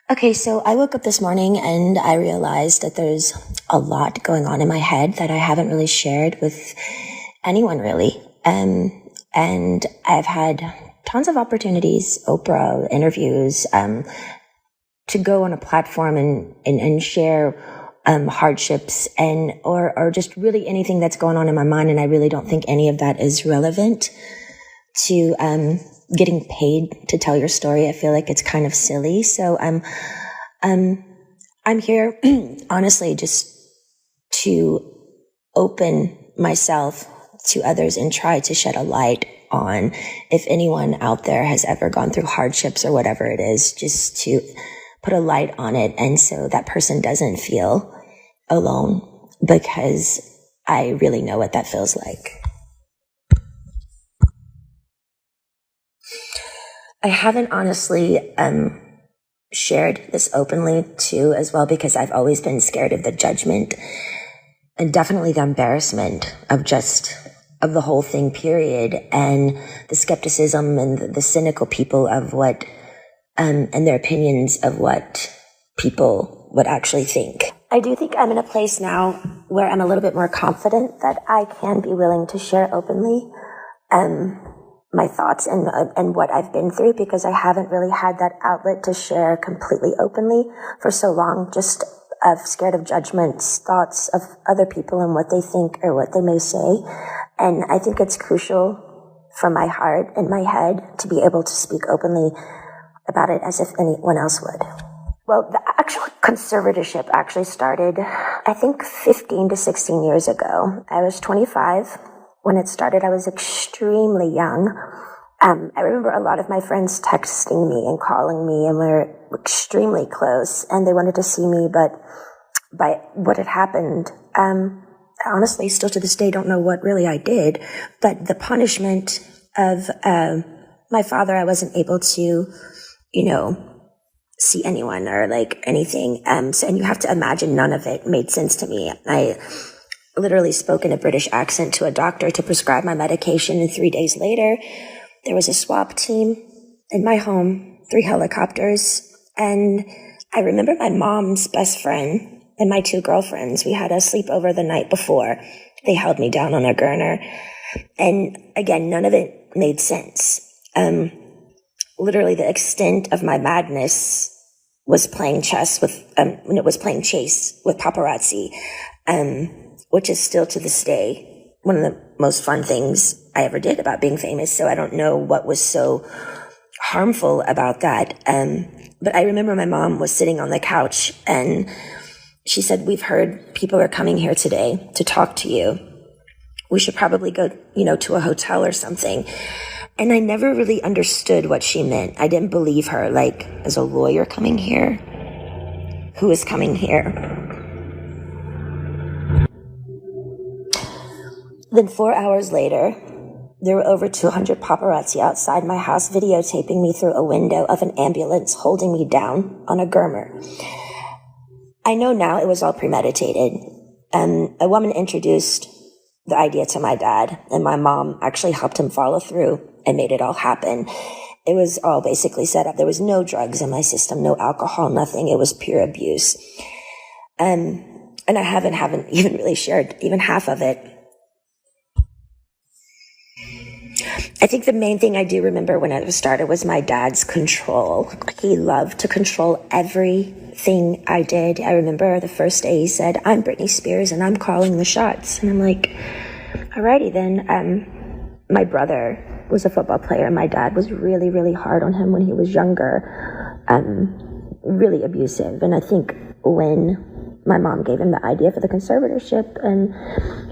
Okay, so I woke up this morning and I realized that there's a lot going on in my head that I haven't really shared with anyone really. And I've had tons of opportunities, Oprah, interviews, to go on a platform and share hardships or just really anything that's going on in my mind. And I really don't think any of that is relevant to getting paid to tell your story. I feel like it's kind of silly. So I'm here honestly just to open myself to others and try to shed a light on if anyone out there has ever gone through hardships or whatever it is, just to put a light on it. And so that person doesn't feel alone, because I really know what that feels like. I haven't honestly shared this openly too as well, because I've always been scared of the judgment and definitely the embarrassment of the whole thing, period, and the skepticism and the cynical people of what and their opinions of what people would actually think. I do think I'm in a place now where I'm a little bit more confident that I can be willing to share openly my thoughts and what I've been through, because I haven't really had that outlet to share completely openly for so long, just scared of judgments, thoughts of other people and what they think or what they may say. And I think it's crucial for my heart and my head to be able to speak openly about it as if anyone else would. Well, the actual conservatorship actually started, I think, 15 to 16 years ago. I was 25 when it started. I was extremely young. I remember a lot of my friends texting me and calling me, and we were extremely close, and they wanted to see me, but by what had happened, I honestly still to this day don't know what really I did, but the punishment of my father, I wasn't able to, see anyone or like anything. And you have to imagine none of it made sense to me. I literally spoke in a British accent to a doctor to prescribe my medication, and 3 days later, there was a swap team in my home, 3 helicopters, and I remember my mom's best friend and my 2 girlfriends. We had a sleepover the night before. They held me down on a gurner, and again, none of it made sense. Literally, the extent of my madness was playing chess with, when it was playing chase with paparazzi, which is still to this day one of the most fun things I ever did about being famous. So I don't know what was so harmful about that. But I remember my mom was sitting on the couch and she said, "We've heard people are coming here today to talk to you. We should probably go, to a hotel or something." And I never really understood what she meant. I didn't believe her. Like, is a lawyer coming here? Who is coming here? Then 4 hours later, there were over 200 paparazzi outside my house videotaping me through a window of an ambulance, holding me down on a gurner. I know now it was all premeditated. A woman introduced the idea to my dad, and my mom actually helped him follow through and made it all happen. It was all basically set up. There was no drugs in my system, no alcohol, nothing. It was pure abuse. And I haven't even really shared even half of it. I think the main thing I do remember when it started was my dad's control. He loved to control everything I did. I remember the first day he said, "I'm Britney Spears and I'm calling the shots." And I'm like, alrighty then. My brother was a football player, and my dad was really, really hard on him when he was younger, really abusive. And I think when my mom gave him the idea for the conservatorship and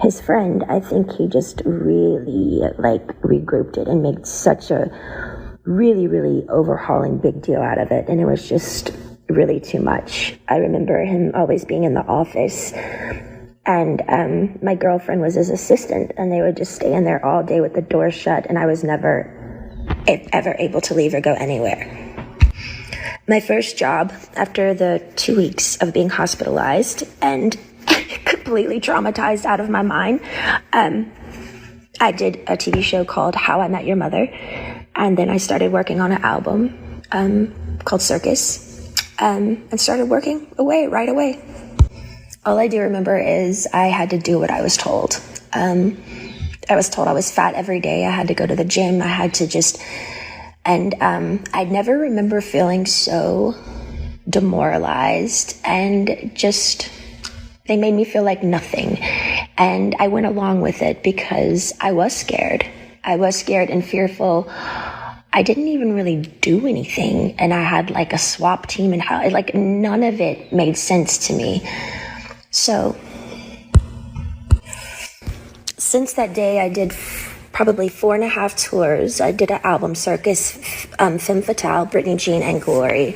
his friend, I think he just really regrouped it and made such a really, really overhauling big deal out of it. And it was just really too much. I remember him always being in the office, and my girlfriend was his assistant, and they would just stay in there all day with the door shut, and I was never ever able to leave or go anywhere. My first job after the 2 weeks of being hospitalized and completely traumatized out of my mind, I did a TV show called How I Met Your Mother, and then I started working on an album called Circus. and started working away right away. All I do remember is I had to do what I was told. I was told I was fat every day. I had to go to the gym. I had to and I never remember feeling so demoralized and just, they made me feel like nothing. And I went along with it because I was scared. I was scared and fearful. I didn't even really do anything. And I had like a swap team and how, like, none of it made sense to me. So since that day, I did probably 4.5 tours. I did an album circus, Femme Fatale, Britney Jean, and Glory.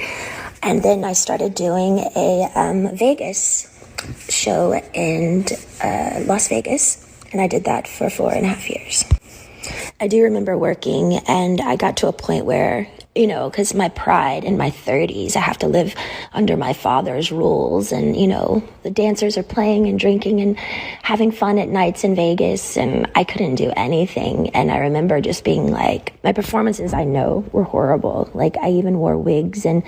And then I started doing a Vegas show in Las Vegas. And I did that for 4.5 years. I do remember working, and I got to a point where, you know, because my pride in my 30s, I have to live under my father's rules. And, you know, the dancers are playing and drinking and having fun at nights in Vegas, and I couldn't do anything. And I remember just being like, my performances, I know, were horrible. Like, I even wore wigs, and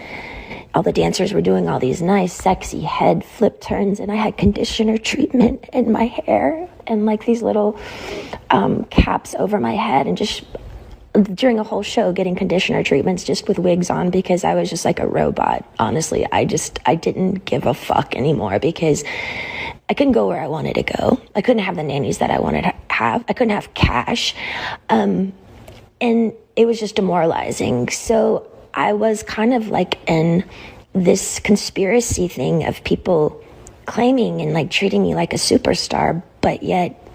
all the dancers were doing all these nice, sexy head flip turns, and I had conditioner treatment in my hair and like these little caps over my head, and just during a whole show getting conditioner treatments just with wigs on because I was just like a robot. Honestly, I didn't give a fuck anymore because I couldn't go where I wanted to go. I couldn't have the nannies that I wanted to have. I couldn't have cash. And it was just demoralizing. So I was kind of like in this conspiracy thing of people claiming and like treating me like a superstar, but yet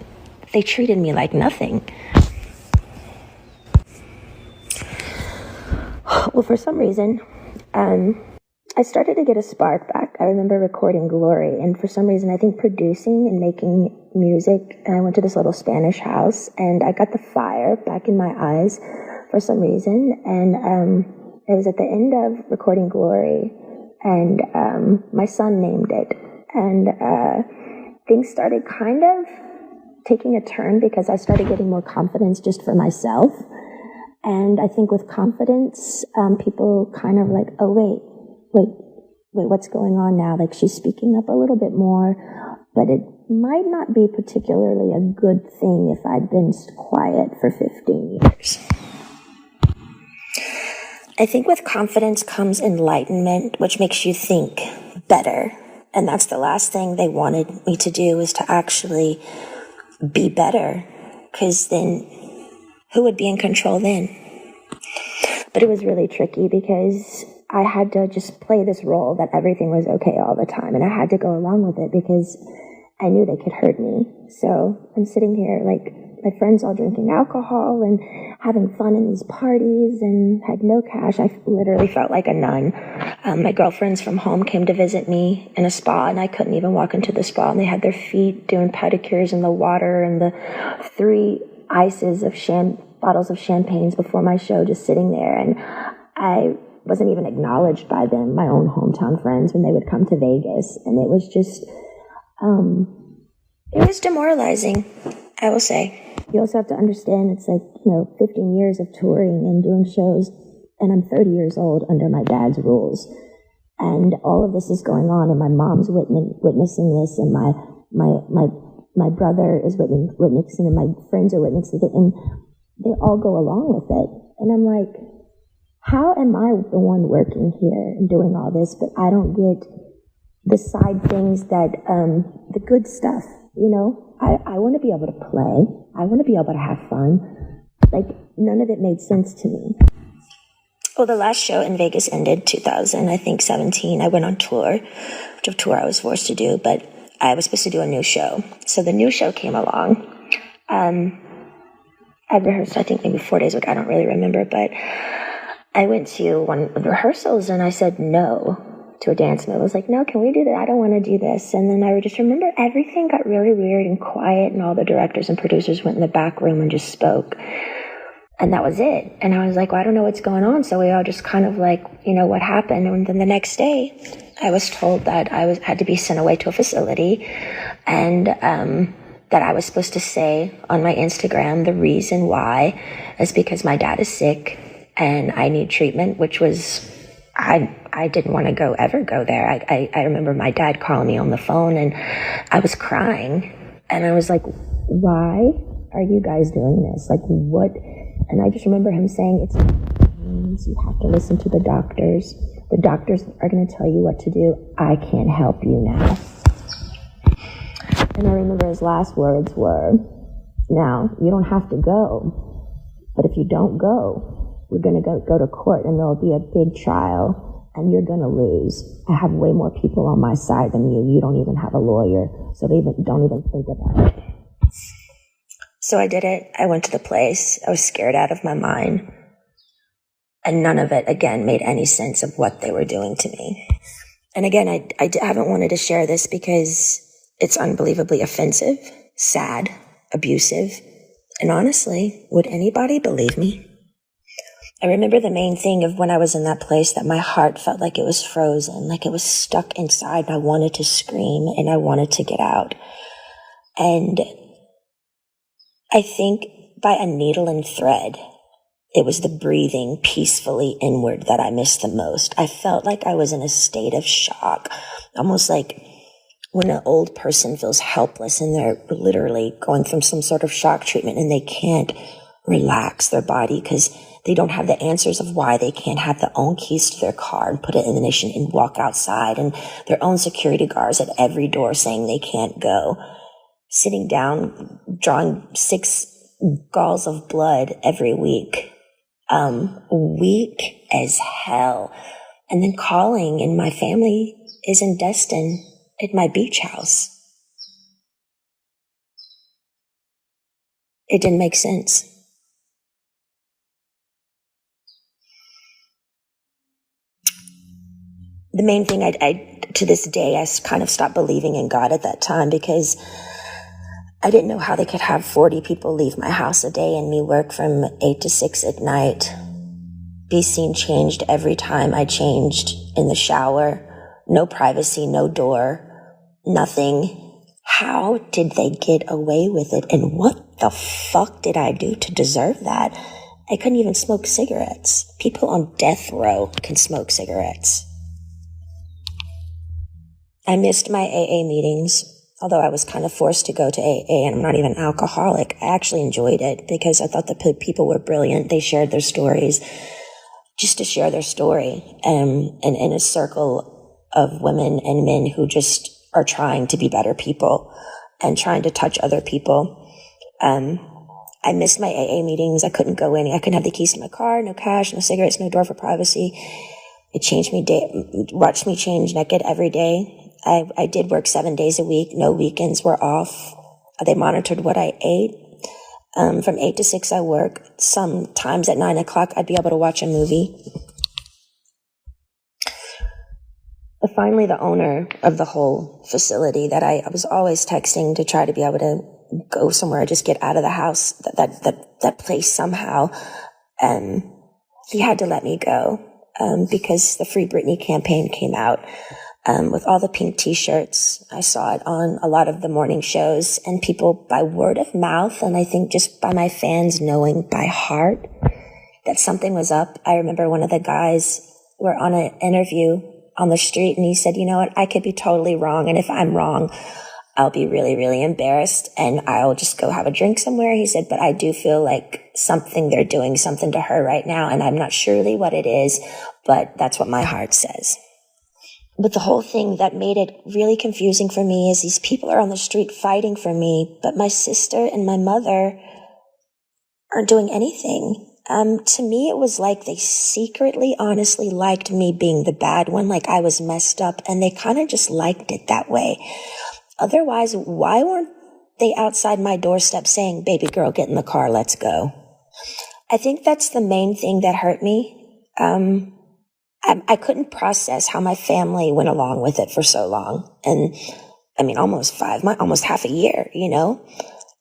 they treated me like nothing. Well, for some reason, I started to get a spark back. I remember recording Glory, and for some reason, I think producing and making music, and I went to this little Spanish house, and I got the fire back in my eyes for some reason, and it was at the end of recording Glory, and my son named it, and things started kind of taking a turn because I started getting more confidence just for myself. And I think with confidence, people kind of like, oh, wait, what's going on now? Like, she's speaking up a little bit more, but it might not be particularly a good thing if I'd been quiet for 15 years. I think with confidence comes enlightenment, which makes you think better. And that's the last thing they wanted me to do, was to actually be better, because then who would be in control then? But it was really tricky because I had to just play this role that everything was okay all the time. And I had to go along with it because I knew they could hurt me. So I'm sitting here like my friends all drinking alcohol and having fun in these parties and had no cash. I literally felt like a nun. My girlfriends from home came to visit me in a spa, and I couldn't even walk into the spa. And they had their feet doing pedicures in the water, and the 3 ices of bottles of champagnes before my show just sitting there. And I wasn't even acknowledged by them, my own hometown friends, when they would come to Vegas. And it was just, it was demoralizing, I will say. You also have to understand it's like, 15 years of touring and doing shows, and I'm 30 years old under my dad's rules. And all of this is going on, and my mom's witnessing this, and my brother is witnessing, and my friends are witnessing it, and they all go along with it. And I'm like, how am I the one working here and doing all this, but I don't get the side things that, the good stuff, I want to be able to play. I want to be able to have fun. Like, none of it made sense to me. Well, the last show in Vegas ended 2017. I went on tour, which of tour I was forced to do, but I was supposed to do a new show. So the new show came along. I rehearsed, I think maybe 4 days ago. I don't really remember, but I went to one of the rehearsals and I said no to a dance move. I was like, no, can we do that? I don't want to do this. And then I just remember everything got really weird and quiet, and all the directors and producers went in the back room and just spoke. And that was it. And I was like, well, I don't know what's going on. So we all just kind of like, what happened? And then the next day I was told that I had to be sent away to a facility, and that I was supposed to say on my Instagram the reason why is because my dad is sick and I need treatment, which was, I I didn't want to ever go there. I remember my dad calling me on the phone and I was crying and I was like, why are you guys doing this? Like, what? And I just remember him saying, it's you have to listen to the doctors. The doctors are going to tell you what to do. I can't help you now. And I remember his last words were, now, you don't have to go, but if you don't go, we're going to go to court and there'll be a big trial and you're going to lose. I have way more people on my side than you. You don't even have a lawyer, so don't even think about it. So I did it. I went to the place. I was scared out of my mind. And none of it, again, made any sense of what they were doing to me. And again, I haven't wanted to share this because it's unbelievably offensive, sad, abusive. And honestly, would anybody believe me? I remember the main thing of when I was in that place that my heart felt like it was frozen, like it was stuck inside and I wanted to scream and I wanted to get out. And I think by a needle and thread, it was the breathing peacefully inward that I missed the most. I felt like I was in a state of shock, almost like when an old person feels helpless and they're literally going from some sort of shock treatment and they can't relax their body because they don't have the answers of why they can't have their own keys to their car and put it in the ignition and walk outside, and their own security guards at every door saying they can't go. Sitting down, drawing 6 galls of blood every week. Weak as hell. And then calling, and my family is in Destin at my beach house. It didn't make sense. The main thing I to this day, I kind of stopped believing in God at that time because I didn't know how they could have 40 people leave my house a day and me work from 8 to 6 at night. Be seen changed every time I changed in the shower. No privacy, no door, nothing. How did they get away with it? And what the fuck did I do to deserve that? I couldn't even smoke cigarettes. People on death row can smoke cigarettes. I missed my AA meetings. Although I was kind of forced to go to AA, and I'm not even an alcoholic, I actually enjoyed it because I thought the people were brilliant. They shared their stories just to share their story, and in a circle of women and men who just are trying to be better people and trying to touch other people. I missed my AA meetings. I couldn't go in. I couldn't have the keys to my car, no cash, no cigarettes, no door for privacy. It changed me, watched me change naked every day. I did work 7 days a week. No weekends were off. They monitored what I ate. From 8 to 6, I worked. Sometimes at 9 o'clock, I'd be able to watch a movie. But finally, the owner of the whole facility that I was always texting to try to be able to go somewhere, just get out of the house, that place somehow. He had to let me go because the Free Britney campaign came out. With all the pink t-shirts. I saw it on a lot of the morning shows, and people by word of mouth, and I think just by my fans knowing by heart that something was up. I remember one of the guys were on an interview on the street, and he said, you know what, I could be totally wrong, and if I'm wrong, I'll be really, really embarrassed, and I'll just go have a drink somewhere. He said, but I do feel like they're doing something to her right now, and I'm not surely what it is, but that's what my heart says. But the whole thing that made it really confusing for me is these people are on the street fighting for me, but my sister and my mother aren't doing anything. To me, it was like they secretly, honestly liked me being the bad one, like I was messed up, and they kind of just liked it that way. Otherwise, why weren't they outside my doorstep saying, baby girl, get in the car, let's go? I think that's the main thing that hurt me. I couldn't process how my family went along with it for so long. And I mean, almost half a year, you know?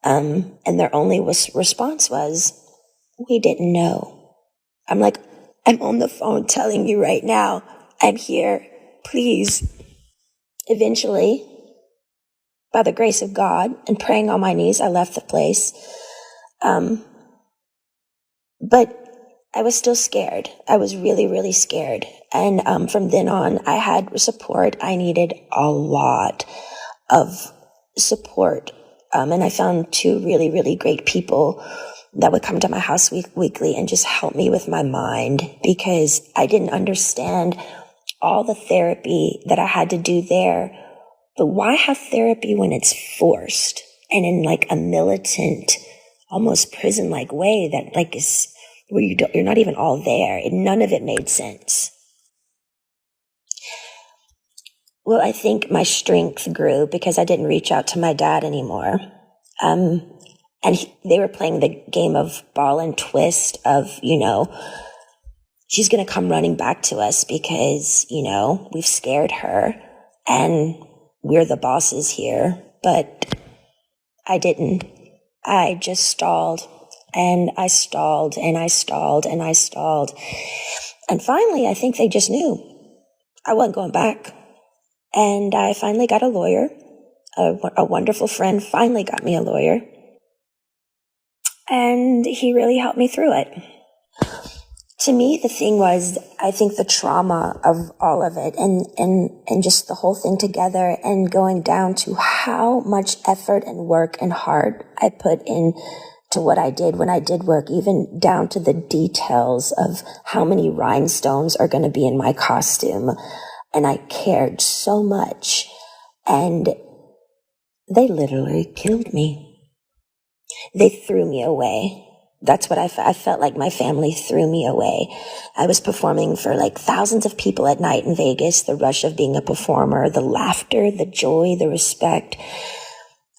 And their only response was, we didn't know. I'm like, I'm on the phone telling you right now, I'm here, please. Eventually, by the grace of God and praying on my knees, I left the place. But I was still scared. I was really, really scared. And from then on, I had support. I needed a lot of support. And I found two really, really great people that would come to my house weekly and just help me with my mind, because I didn't understand all the therapy that I had to do there. But why have therapy when it's forced and in like a militant, almost prison-like way that like is where you're not even all there? None of it made sense. Well, I think my strength grew because I didn't reach out to my dad anymore. They were playing the game of ball and twist of, she's going to come running back to us because, we've scared her and we're the bosses here. But I didn't. I just stalled and I stalled and I stalled and I stalled. And finally, I think they just knew I wasn't going back. And I finally got a lawyer. A wonderful friend finally got me a lawyer. And he really helped me through it. To me, the thing was, I think the trauma of all of it and just the whole thing together and going down to how much effort and work and heart I put in to what I did when I did work, even down to the details of how many rhinestones are going to be in my costume. And I cared so much. And they literally killed me. They threw me away. That's what I felt like my family threw me away. I was performing for like thousands of people at night in Vegas, the rush of being a performer, the laughter, the joy, the respect.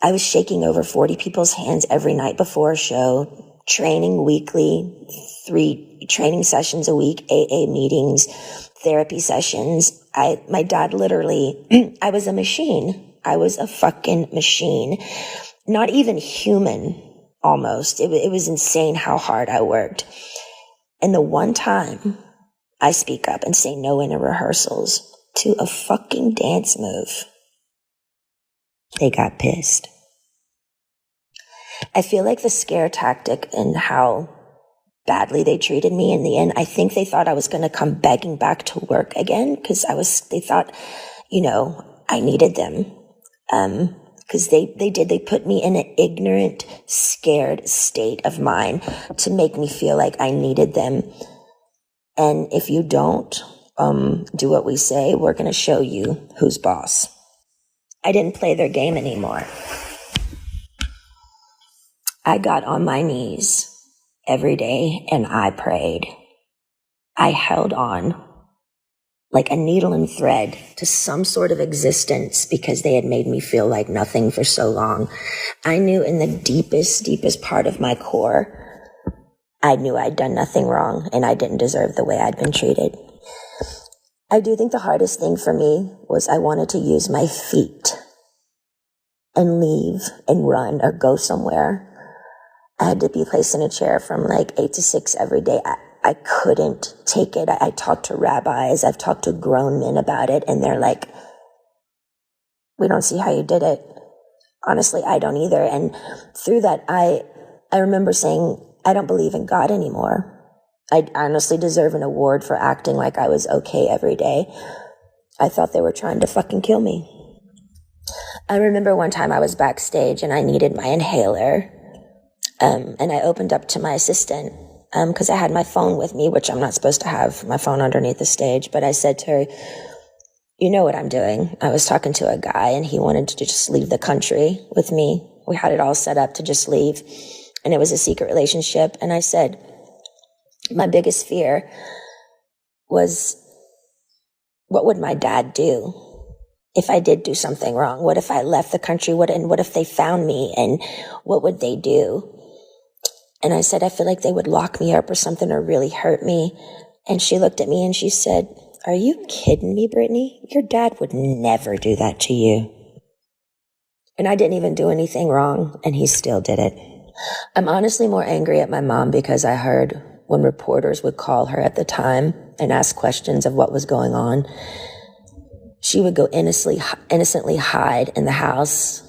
I was shaking over 40 people's hands every night before a show, training weekly, 3 training sessions a week, AA meetings, therapy sessions. My dad literally, I was a machine. I was a fucking machine. Not even human, almost. It was insane how hard I worked. And the one time I speak up and say no in the rehearsals to a fucking dance move, they got pissed. I feel like the scare tactic and how badly they treated me in the end, I think they thought I was going to come begging back to work again because they thought, I needed them. Because they put me in an ignorant, scared state of mind to make me feel like I needed them. And if you don't do what we say, we're going to show you who's boss. I didn't play their game anymore. I got on my knees every day and I prayed. I held on like a needle and thread to some sort of existence because they had made me feel like nothing for so long. I knew in the deepest, deepest part of my core, I knew I'd done nothing wrong and I didn't deserve the way I'd been treated. I do think the hardest thing for me was I wanted to use my feet and leave and run or go somewhere. I had to be placed in a chair from like 8 to 6 every day. I couldn't take it. I talked to rabbis. I've talked to grown men about it. And they're like, we don't see how you did it. Honestly, I don't either. And through that, I remember saying, I don't believe in God anymore. I honestly deserve an award for acting like I was okay every day. I thought they were trying to fucking kill me. I remember one time I was backstage and I needed my inhaler. And I opened up to my assistant because I had my phone with me, which I'm not supposed to have my phone underneath the stage. But I said to her, you know what I'm doing. I was talking to a guy and he wanted to just leave the country with me. We had it all set up to just leave. And it was a secret relationship. And I said, my biggest fear was, what would my dad do if I did do something wrong? What if I left the country? And what if they found me? And what would they do? And I said, I feel like they would lock me up or something or really hurt me. And she looked at me and she said, are you kidding me, Britney? Your dad would never do that to you. And I didn't even do anything wrong, and he still did it. I'm honestly more angry at my mom because I heard when reporters would call her at the time and ask questions of what was going on, she would go innocently hide in the house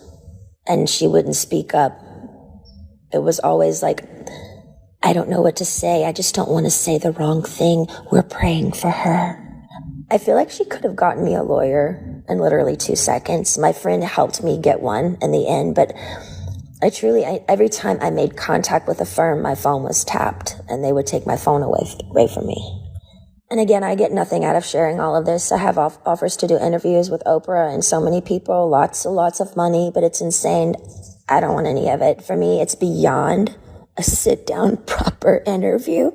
and she wouldn't speak up. It was always like, I don't know what to say. I just don't want to say the wrong thing. We're praying for her. I feel like she could have gotten me a lawyer in literally 2 seconds. My friend helped me get one in the end, but every time I made contact with a firm, my phone was tapped and they would take my phone away from me. And again, I get nothing out of sharing all of this. I have offers to do interviews with Oprah and so many people, lots of money, but it's insane. I don't want any of it. For me, it's beyond a sit-down proper interview.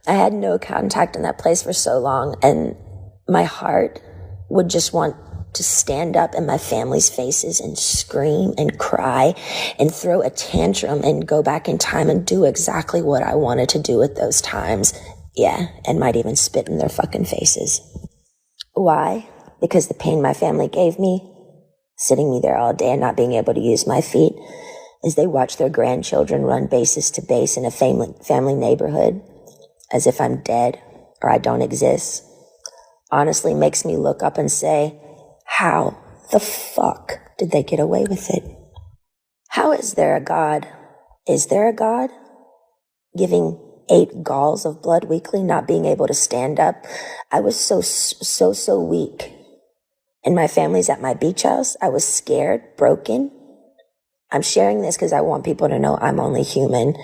I had no contact in that place for so long, and my heart would just want to stand up in my family's faces and scream and cry and throw a tantrum and go back in time and do exactly what I wanted to do at those times. Yeah, and might even spit in their fucking faces. Why? Because the pain my family gave me, sitting me there all day and not being able to use my feet, as they watch their grandchildren run bases to base in a family neighborhood, as if I'm dead or I don't exist, honestly makes me look up and say, how the fuck did they get away with it? How is there a God? Is there a God? Giving 8 galls of blood weekly, not being able to stand up. I was so weak. And my family's at my beach house. I was scared, broken. I'm sharing this because I want people to know I'm only human.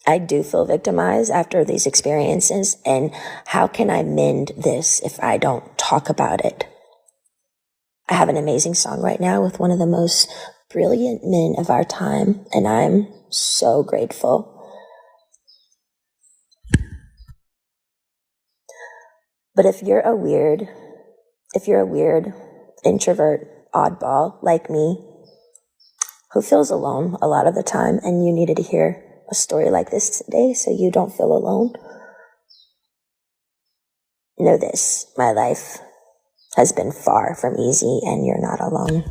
I do feel victimized after these experiences. And how can I mend this if I don't talk about it? I have an amazing song right now with one of the most brilliant men of our time, and I'm so grateful. But if you're a weird introvert oddball like me, who feels alone a lot of the time, and you needed to hear a story like this today so you don't feel alone, know this, my life has been far from easy, and you're not alone.